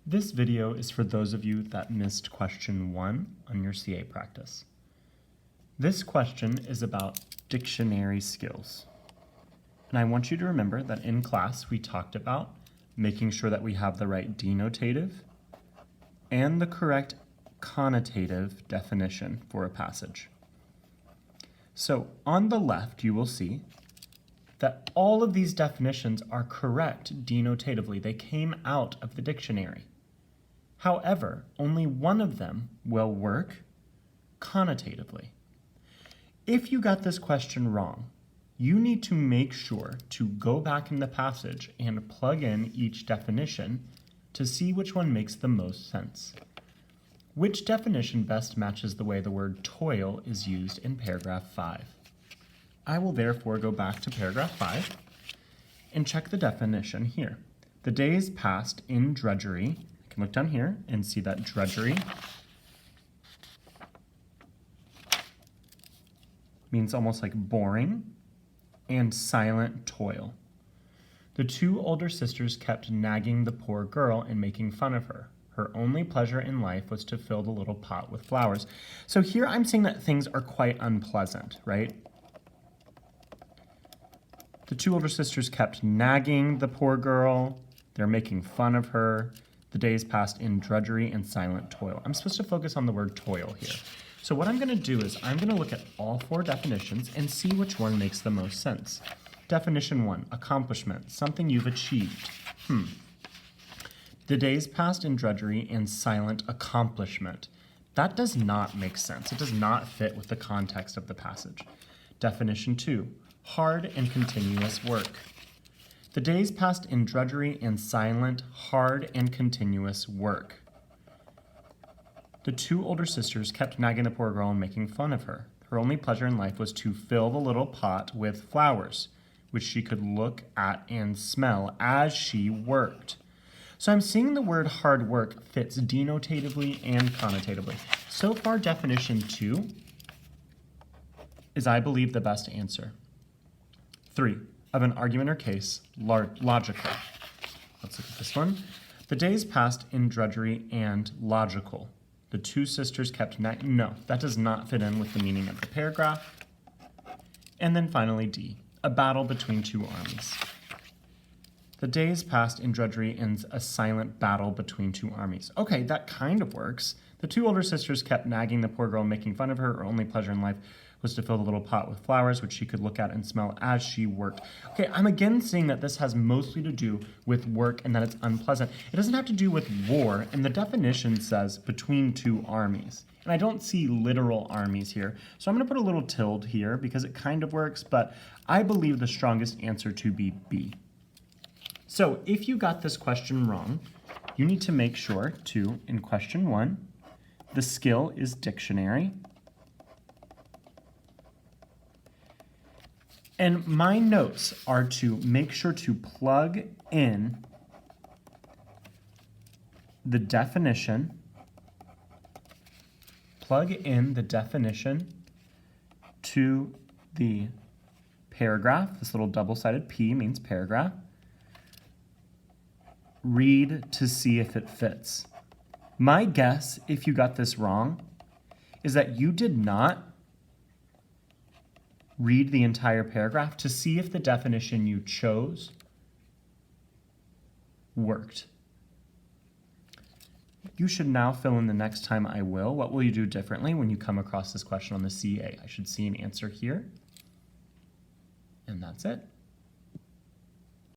This video is for those of you that missed question 1 on your CA practice. This question is about dictionary skills. And I want you to remember that in class we talked about making sure that we have the right denotative and the correct connotative definition for a passage. So on the left you will see that all of these definitions are correct denotatively. They came out of the dictionary. However, only one of them will work connotatively. If you got this question wrong, you need to make sure to go back in the passage and plug in each definition to see which one makes the most sense. Which definition best matches the way the word toil is used in paragraph 5? I will therefore go back to paragraph 5 and check the definition here. The days passed in drudgery. I can look down here and see that drudgery means almost like boring, and silent toil. The two older sisters kept nagging the poor girl and making fun of her. Her only pleasure in life was to fill the little pot with flowers. So here I'm saying that things are quite unpleasant, right? The two older sisters kept nagging the poor girl. They're making fun of her. The days passed in drudgery and silent toil. I'm supposed to focus on the word toil here. So what I'm going to do is I'm going to look at all 4 definitions and see which one makes the most sense. Definition 1, accomplishment, something you've achieved. The days passed in drudgery and silent accomplishment. That does not make sense. It does not fit with the context of the passage. Definition 2, hard and continuous work. The days passed in drudgery and silent, hard and continuous work. The two older sisters kept nagging the poor girl and making fun of her. Her only pleasure in life was to fill the little pot with flowers, which she could look at and smell as she worked. So I'm seeing the word hard work fits denotatively and connotatively. So far, definition 2 is, I believe, the best answer. 3, of an argument or case, logical. Let's look at this one. The days passed in drudgery and logical. The two sisters kept nagging. No, that does not fit in with the meaning of the paragraph. And then finally D, a battle between two armies. The days passed in drudgery and a silent battle between two armies. Okay, that kind of works. The two older sisters kept nagging the poor girl, making fun of her. Her only pleasure in life was to fill the little pot with flowers, which she could look at and smell as she worked. Okay, I'm again seeing that this has mostly to do with work and that it's unpleasant. It doesn't have to do with war, and the definition says between two armies. And I don't see literal armies here, so I'm gonna put a little tilde here because it kind of works, but I believe the strongest answer to be B. So if you got this question wrong, you need to make sure to, in question 1, the skill is dictionary. And my notes are to make sure to plug in the definition, to the paragraph. This little double-sided P means paragraph. Read to see if it fits. My guess, if you got this wrong, is that you did not read the entire paragraph to see if the definition you chose worked. You should now fill in the next time I will. What will you do differently when you come across this question on the CA? I should see an answer here. And that's it.